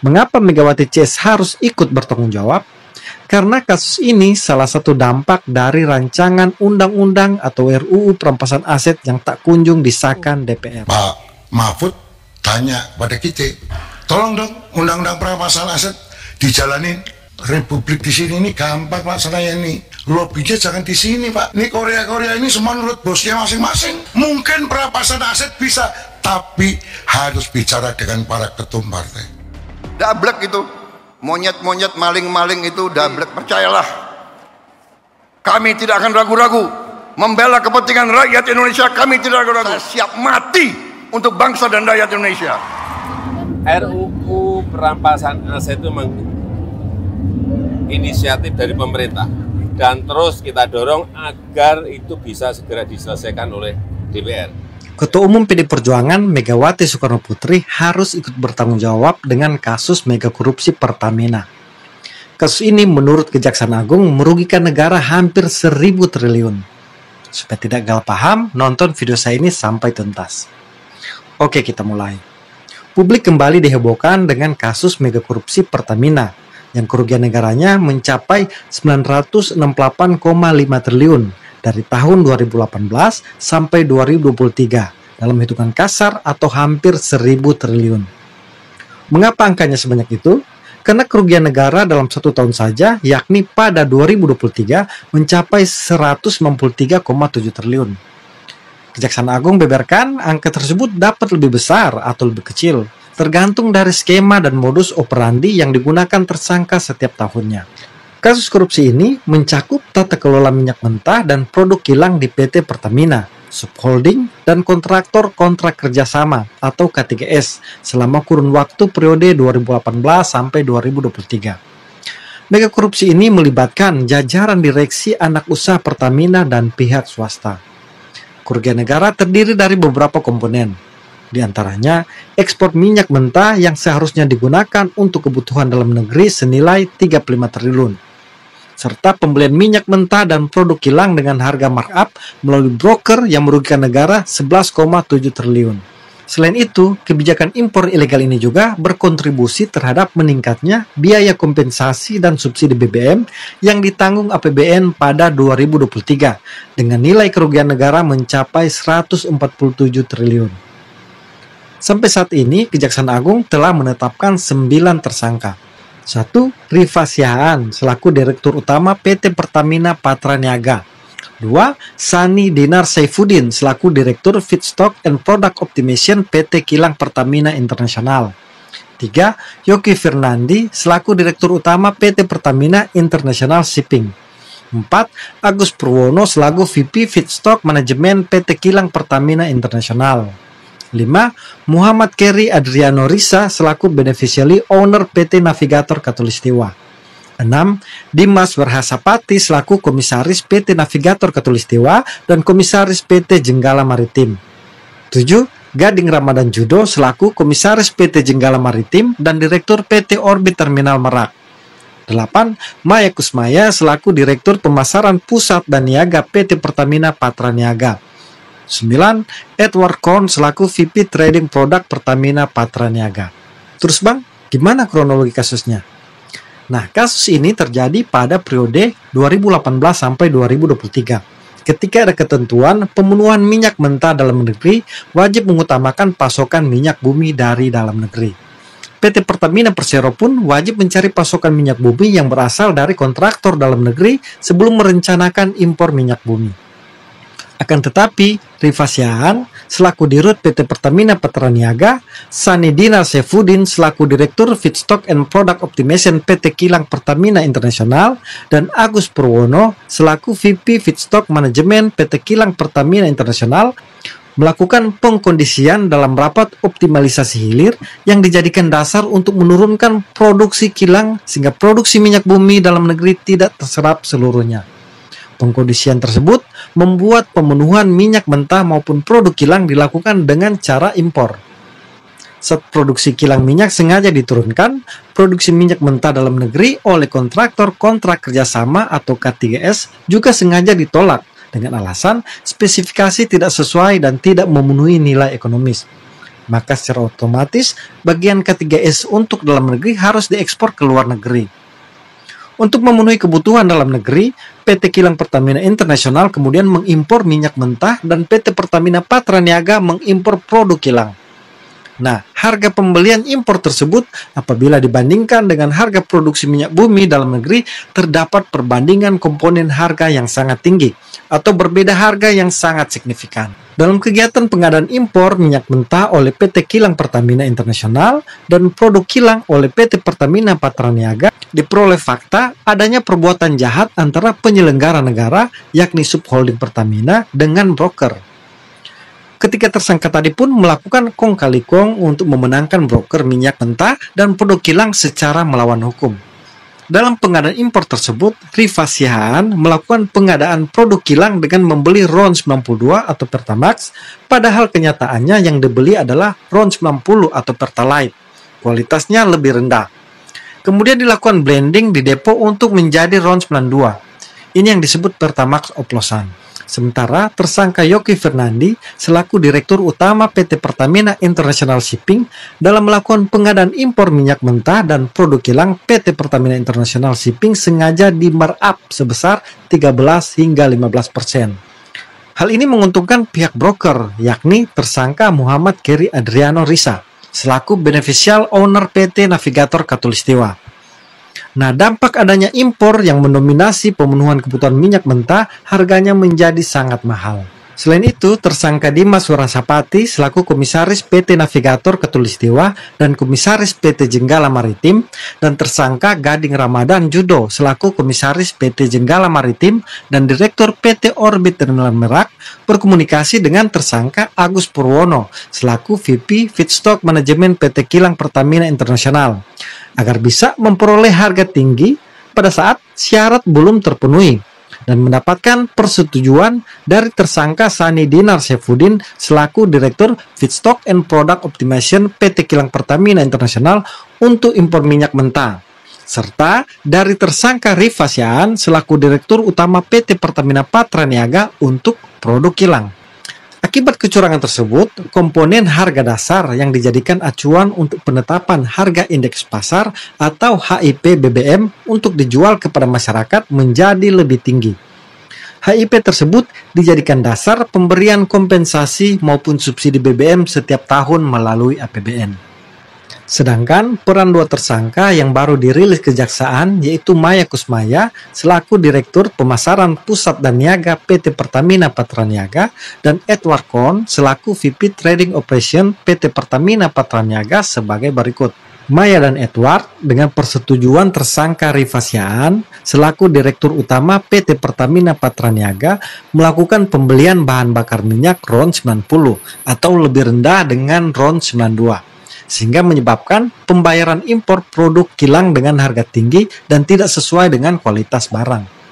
Mengapa Megawati CS harus ikut bertanggung jawab? Karena kasus ini salah satu dampak dari rancangan undang-undang atau RUU perampasan aset yang tak kunjung disahkan DPR. Pak Mahfud tanya pada kita, tolong dong undang-undang perampasan aset dijalanin. Republik di sini ini gampang Pak, saya ini lobbynya jangan di sini Pak. Ini Korea ini semua menurut bosnya masing-masing. Mungkin perampasan aset bisa, tapi harus bicara dengan para ketum partai. Dablek itu, monyet-monyet maling-maling itu dablek, percayalah. Kami tidak akan ragu-ragu membela kepentingan rakyat Indonesia. Kami tidak ragu-ragu, siap mati untuk bangsa dan rakyat Indonesia. RUU perampasan aset itu inisiatif dari pemerintah dan terus kita dorong agar itu bisa segera diselesaikan oleh DPR. Ketua Umum PD Perjuangan Megawati Soekarno Putri harus ikut bertanggung jawab dengan kasus mega korupsi Pertamina. Kasus ini menurut Kejaksaan Agung merugikan negara hampir 1.000 triliun. Supaya tidak gagal paham, nonton video saya ini sampai tuntas. Oke, kita mulai. Publik kembali dihebohkan dengan kasus mega korupsi Pertamina yang kerugian negaranya mencapai 968,5 triliun dari tahun 2018 sampai 2023 dalam hitungan kasar atau hampir 1.000 triliun. Mengapa angkanya sebanyak itu? Karena kerugian negara dalam 1 tahun saja, yakni pada 2023 mencapai 193,7 triliun. Kejaksaan Agung beberkan angka tersebut dapat lebih besar atau lebih kecil, tergantung dari skema dan modus operandi yang digunakan tersangka setiap tahunnya. Kasus korupsi ini mencakup tata kelola minyak mentah dan produk kilang di PT Pertamina, subholding, dan kontraktor kontrak kerjasama atau K3S selama kurun waktu periode 2018 sampai 2023. Mega korupsi ini melibatkan jajaran direksi anak usaha Pertamina dan pihak swasta. Kerugian negara terdiri dari beberapa komponen. Di antaranya, ekspor minyak mentah yang seharusnya digunakan untuk kebutuhan dalam negeri senilai 35 triliun. Serta pembelian minyak mentah dan produk kilang dengan harga markup melalui broker yang merugikan negara 11,7 triliun. Selain itu, kebijakan impor ilegal ini juga berkontribusi terhadap meningkatnya biaya kompensasi dan subsidi BBM yang ditanggung APBN pada 2023 dengan nilai kerugian negara mencapai 147 triliun. Sampai saat ini, Kejaksaan Agung telah menetapkan 9 tersangka. 1. Rifa Sihaan selaku Direktur Utama PT Pertamina Patraniaga. 2. Sani Dinar Saifuddin selaku Direktur Feedstock and Product Optimization PT Kilang Pertamina International. 3. Yogi Fernandi selaku Direktur Utama PT Pertamina International Shipping. 4. Agus Purwono selaku VP Feedstock Manajemen PT Kilang Pertamina International. 5. Muhammad Keri Adriano Risa selaku Beneficiary Owner PT Navigator Katulistiwa. 6. Dimas Werhasapati selaku Komisaris PT Navigator Katulistiwa dan Komisaris PT Jenggala Maritim. 7. Gading Ramadan Judo selaku Komisaris PT Jenggala Maritim dan Direktur PT Orbit Terminal Merak. 8. Maya Kusmaya selaku Direktur Pemasaran Pusat dan Niaga PT Pertamina Patraniaga. 9. Edward Korn selaku VP Trading Product Pertamina Patraniaga. Terus Bang, gimana kronologi kasusnya? Nah, kasus ini terjadi pada periode 2018 sampai 2023. Ketika ada ketentuan pemenuhan minyak mentah dalam negeri wajib mengutamakan pasokan minyak bumi dari dalam negeri. PT Pertamina Persero pun wajib mencari pasokan minyak bumi yang berasal dari kontraktor dalam negeri sebelum merencanakan impor minyak bumi. Akan tetapi, Rifa Sihaan selaku Dirut PT Pertamina Patraniaga, Sani Dinar Saifuddin selaku Direktur Feedstock and Product Optimization PT Kilang Pertamina International, dan Agus Purwono selaku VP Feedstock Manajemen PT Kilang Pertamina International melakukan pengkondisian dalam rapat optimalisasi hilir yang dijadikan dasar untuk menurunkan produksi kilang sehingga produksi minyak bumi dalam negeri tidak terserap seluruhnya. Pengkondisian tersebut membuat pemenuhan minyak mentah maupun produk kilang dilakukan dengan cara impor. Saat produksi kilang minyak sengaja diturunkan, produksi minyak mentah dalam negeri oleh kontraktor kontrak kerjasama atau K3S juga sengaja ditolak dengan alasan spesifikasi tidak sesuai dan tidak memenuhi nilai ekonomis. Maka secara otomatis bagian K3S untuk dalam negeri harus diekspor ke luar negeri. Untuk memenuhi kebutuhan dalam negeri, PT Kilang Pertamina Internasional kemudian mengimpor minyak mentah dan PT Pertamina Patraniaga mengimpor produk kilang. Nah, harga pembelian impor tersebut apabila dibandingkan dengan harga produksi minyak bumi dalam negeri, terdapat perbandingan komponen harga yang sangat tinggi atau berbeda harga yang sangat signifikan. Dalam kegiatan pengadaan impor minyak mentah oleh PT Kilang Pertamina Internasional dan produk kilang oleh PT Pertamina Patraniaga, diperoleh fakta adanya perbuatan jahat antara penyelenggara negara yakni subholding Pertamina dengan broker. Ketiga tersangka tadi pun melakukan kong kali kong untuk memenangkan broker minyak mentah dan produk kilang secara melawan hukum. Dalam pengadaan impor tersebut, Rifa Sihaan melakukan pengadaan produk kilang dengan membeli RON 92 atau Pertamax, padahal kenyataannya yang dibeli adalah RON 90 atau Pertalite. Kualitasnya lebih rendah. Kemudian dilakukan blending di depo untuk menjadi RON 92. Ini yang disebut Pertamax oplosan. Sementara tersangka Yogi Fernandi selaku Direktur Utama PT Pertamina International Shipping dalam melakukan pengadaan impor minyak mentah dan produk kilang PT Pertamina International Shipping sengaja di markup sebesar 13 hingga 15%. Hal ini menguntungkan pihak broker yakni tersangka Muhammad Keri Adriano Risa selaku beneficial owner PT Navigator Katulistiwa. Nah, dampak adanya impor yang mendominasi pemenuhan kebutuhan minyak mentah harganya menjadi sangat mahal. Selain itu, tersangka Dimas Warasapati selaku Komisaris PT Navigator Katulistiwa dan Komisaris PT Jenggala Maritim dan tersangka Gading Ramadan Judo selaku Komisaris PT Jenggala Maritim dan Direktur PT Orbit Terminal Merak berkomunikasi dengan tersangka Agus Purwono selaku VP Feedstock Manajemen PT Kilang Pertamina Internasional agar bisa memperoleh harga tinggi pada saat syarat belum terpenuhi dan mendapatkan persetujuan dari tersangka Sani Dinar Saifuddin selaku Direktur Feedstock and Product Optimization PT Kilang Pertamina Internasional untuk impor minyak mentah, serta dari tersangka Rifa Sihaan selaku Direktur Utama PT Pertamina Patraniaga untuk produk kilang. Akibat kecurangan tersebut, komponen harga dasar yang dijadikan acuan untuk penetapan harga indeks pasar atau HIP BBM untuk dijual kepada masyarakat menjadi lebih tinggi. HIP tersebut dijadikan dasar pemberian kompensasi maupun subsidi BBM setiap tahun melalui APBN. Sedangkan peran dua tersangka yang baru dirilis kejaksaan yaitu Maya Kusmaya selaku Direktur Pemasaran Pusat dan Niaga PT Pertamina Patraniaga dan Edward Kohn selaku VP Trading Operation PT Pertamina Patraniaga sebagai berikut. Maya dan Edward dengan persetujuan tersangka Rifa Sihaan selaku Direktur Utama PT Pertamina Patraniaga melakukan pembelian bahan bakar minyak RON 90 atau lebih rendah dengan RON 92. Sehingga menyebabkan pembayaran impor produk kilang dengan harga tinggi dan tidak sesuai dengan kualitas barang.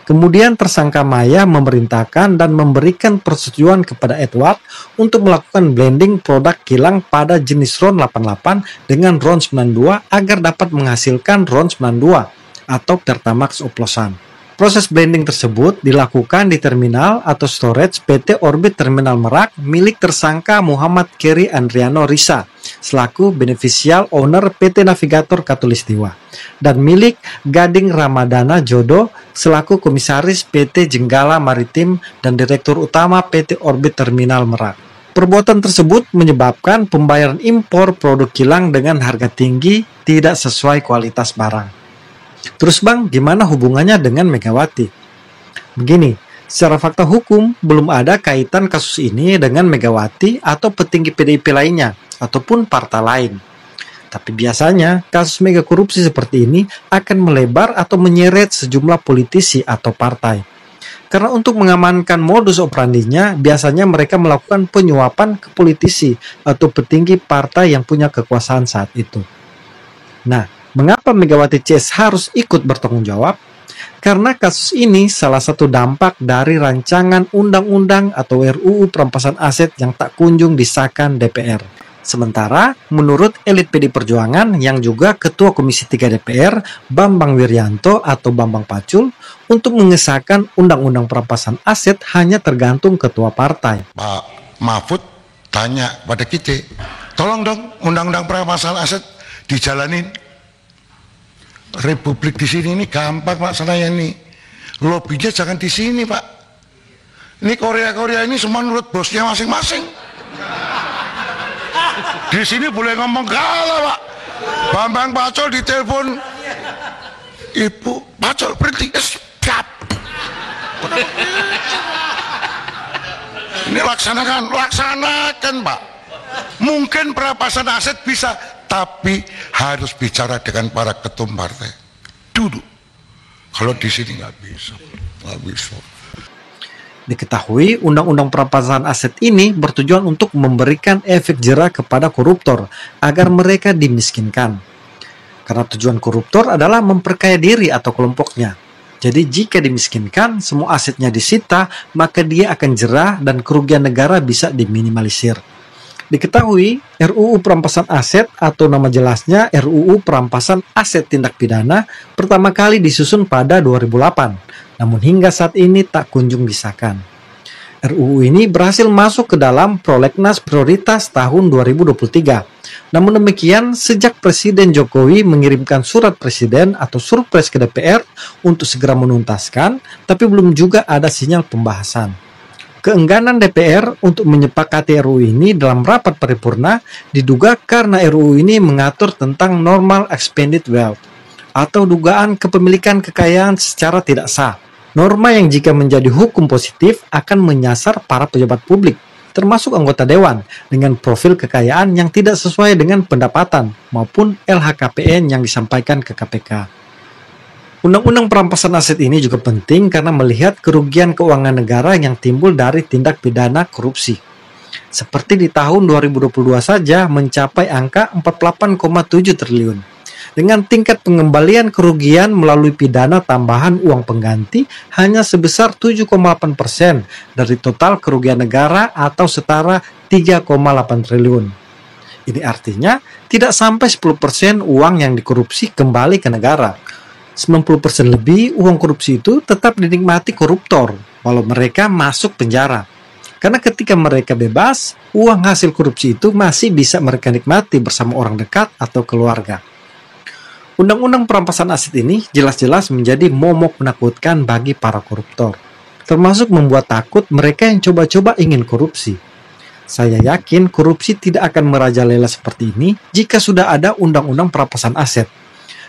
Kemudian tersangka Maya memerintahkan dan memberikan persetujuan kepada Edward untuk melakukan blending produk kilang pada jenis RON 88 dengan RON 92 agar dapat menghasilkan RON 92 atau Pertamax oplosan. Proses blending tersebut dilakukan di terminal atau storage PT Orbit Terminal Merak milik tersangka Muhammad Keri Adriano Risa selaku beneficial owner PT Navigator Katulistiwa dan milik Gading Ramadana Jodo selaku komisaris PT Jenggala Maritim dan Direktur Utama PT Orbit Terminal Merak. Perbuatan tersebut menyebabkan pembayaran impor produk kilang dengan harga tinggi tidak sesuai kualitas barang. Terus Bang, gimana hubungannya dengan Megawati? Begini, secara fakta hukum belum ada kaitan kasus ini dengan Megawati atau petinggi PDIP lainnya ataupun partai lain. Tapi biasanya kasus mega korupsi seperti ini akan melebar atau menyeret sejumlah politisi atau partai. Karena untuk mengamankan modus operandinya, biasanya mereka melakukan penyuapan ke politisi atau petinggi partai yang punya kekuasaan saat itu. Nah, mengapa Megawati CS harus ikut bertanggung jawab? Karena kasus ini salah satu dampak dari rancangan undang-undang atau RUU perampasan aset yang tak kunjung disahkan DPR. Sementara, menurut elit PD Perjuangan yang juga Ketua Komisi 3 DPR, Bambang Wiryanto atau Bambang Pacul, untuk mengesahkan undang-undang perampasan aset hanya tergantung ketua partai. Pak Mahfud tanya pada kita, tolong dong undang-undang perampasan aset dijalanin. Republik di sini ini gampang Pak Sanaya ini. Lobbynya jangan di sini Pak. Ini Korea ini semua menurut bosnya masing-masing. Di sini boleh ngomong kalah Pak. Bambang Pacul ditelepon, Ibu Pacul berhenti, siap. Ini laksanakan Pak. Mungkin perampasan aset bisa, tapi harus bicara dengan para ketum partai dulu. Kalau di sini nggak bisa. Diketahui, undang-undang perampasan aset ini bertujuan untuk memberikan efek jera kepada koruptor agar mereka dimiskinkan. Karena tujuan koruptor adalah memperkaya diri atau kelompoknya. Jadi jika dimiskinkan, semua asetnya disita, maka dia akan jera dan kerugian negara bisa diminimalisir. Diketahui, RUU Perampasan Aset atau nama jelasnya RUU Perampasan Aset Tindak Pidana pertama kali disusun pada 2008, namun hingga saat ini tak kunjung disahkan. RUU ini berhasil masuk ke dalam prolegnas prioritas tahun 2023. Namun demikian, sejak Presiden Jokowi mengirimkan surat presiden atau surpres ke DPR untuk segera menuntaskan, tapi belum juga ada sinyal pembahasan. Keengganan DPR untuk menyepakati RUU ini dalam rapat paripurna diduga karena RUU ini mengatur tentang normal expended wealth atau dugaan kepemilikan kekayaan secara tidak sah. Norma yang jika menjadi hukum positif akan menyasar para pejabat publik, termasuk anggota dewan dengan profil kekayaan yang tidak sesuai dengan pendapatan maupun LHKPN yang disampaikan ke KPK. Undang-undang perampasan aset ini juga penting karena melihat kerugian keuangan negara yang timbul dari tindak pidana korupsi. Seperti di tahun 2022 saja mencapai angka 48,7 triliun. Dengan tingkat pengembalian kerugian melalui pidana tambahan uang pengganti hanya sebesar 7,8% dari total kerugian negara atau setara 3,8 triliun. Ini artinya tidak sampai 10% uang yang dikorupsi kembali ke negara. 90% lebih uang korupsi itu tetap dinikmati koruptor walau mereka masuk penjara. Karena ketika mereka bebas, uang hasil korupsi itu masih bisa mereka nikmati bersama orang dekat atau keluarga. Undang-undang perampasan aset ini jelas-jelas menjadi momok menakutkan bagi para koruptor, termasuk membuat takut mereka yang coba-coba ingin korupsi. Saya yakin korupsi tidak akan merajalela seperti ini jika sudah ada undang-undang perampasan aset.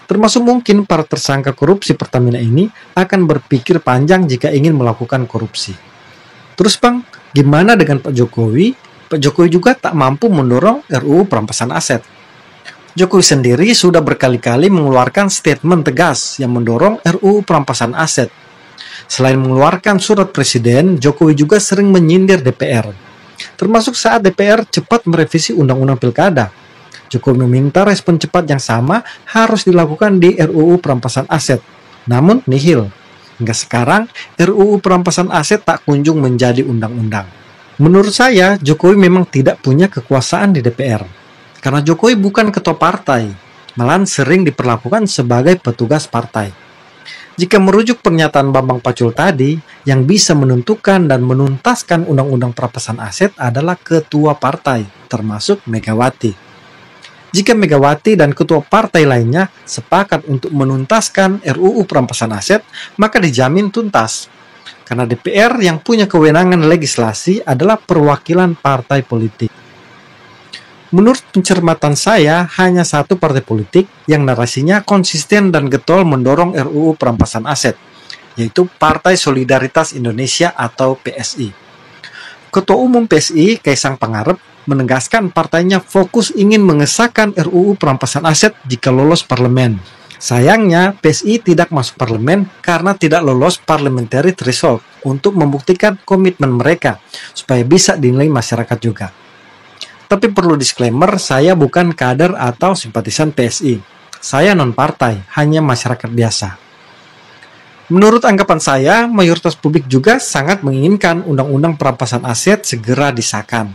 Termasuk mungkin para tersangka korupsi Pertamina ini akan berpikir panjang jika ingin melakukan korupsi. Terus Bang, gimana dengan Pak Jokowi? Pak Jokowi juga tak mampu mendorong RUU perampasan aset. Jokowi sendiri sudah berkali-kali mengeluarkan statement tegas yang mendorong RUU perampasan aset. Selain mengeluarkan surat presiden, Jokowi juga sering menyindir DPR. Termasuk saat DPR cepat merevisi Undang-Undang Pilkada. Jokowi meminta respon cepat yang sama harus dilakukan di RUU perampasan aset. Namun nihil. Hingga sekarang, RUU perampasan aset tak kunjung menjadi undang-undang. Menurut saya, Jokowi memang tidak punya kekuasaan di DPR. Karena Jokowi bukan ketua partai, malahan sering diperlakukan sebagai petugas partai. Jika merujuk pernyataan Bambang Pacul tadi, yang bisa menentukan dan menuntaskan undang-undang perampasan aset adalah ketua partai, termasuk Megawati. Jika Megawati dan ketua partai lainnya sepakat untuk menuntaskan RUU perampasan aset, maka dijamin tuntas. Karena DPR yang punya kewenangan legislasi adalah perwakilan partai politik. Menurut pencermatan saya, hanya satu partai politik yang narasinya konsisten dan getol mendorong RUU perampasan aset, yaitu Partai Solidaritas Indonesia atau PSI. Ketua Umum PSI, Kaisang Pangarep, menegaskan partainya fokus ingin mengesahkan RUU perampasan aset jika lolos parlemen. Sayangnya, PSI tidak masuk parlemen karena tidak lolos parliamentary threshold untuk membuktikan komitmen mereka supaya bisa dinilai masyarakat juga. Tapi perlu disclaimer, saya bukan kader atau simpatisan PSI. Saya non-partai, hanya masyarakat biasa. Menurut anggapan saya, mayoritas publik juga sangat menginginkan Undang-Undang Perampasan Aset segera disahkan.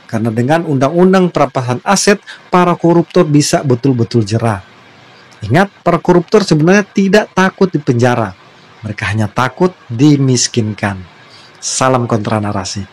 Karena dengan Undang-Undang Perampasan Aset, para koruptor bisa betul-betul jera. Ingat, para koruptor sebenarnya tidak takut dipenjara. Mereka hanya takut dimiskinkan. Salam kontra narasi.